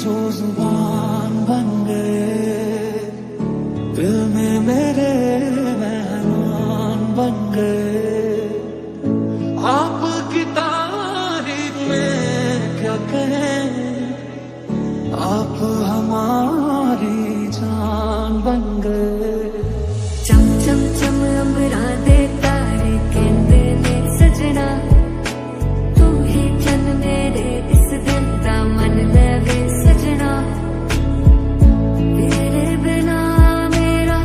जो जुबान बन गए, दिल में मेरे मेहमान बन गए। आपकी तारीफ में क्या कहें, आप हमारी जान बन गए। चम चम चम अंबरा दे तारे कहंदे ने सजना, तू ही चन मेरे इस दिल दा मन लवे सजना। तेरे बिना मेरा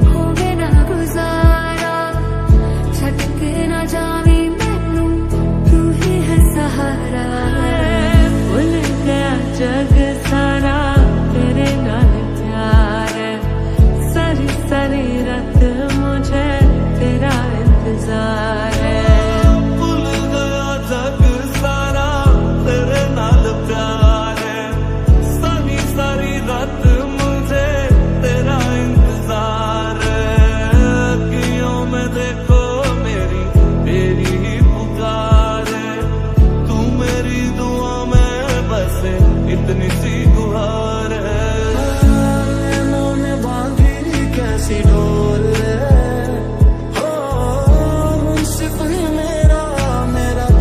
होवे ना गुजारा, छड़ के ना जावी मैनू, तू ही है सहारा। भुल गया जग सारा, तेरे नाल प्यार है, सारी सारी रात मुझे तेरा इंतजार है। भूल गया जग सारा, तेरे नाल प्यार है, सारी सारी रात मुझे तेरा इंतजार है। अखियों में देखो मेरी तेरी ही पुकार है, तू मेरी दुआ में बसे इतनी सी गुहार है। नैनों में बांधी कैसी डोर है, हो मुंसिफ ही मेरा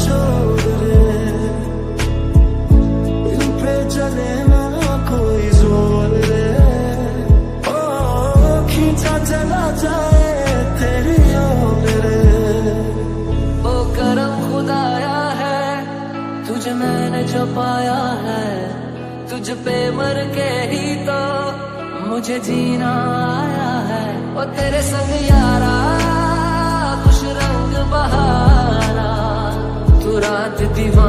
छोड़ रे। इन पे चले ना कोई जोर रे, हो खींचा चला जाए तेरी ओर रे। ओ करम खुदाया है, तुझे मैंने जो पाया है, तुझ पे मर के ही तो मुझे जीना आया है। ओ तेरे संग यारा खुश रंग बहारा, तू रात दीवाना।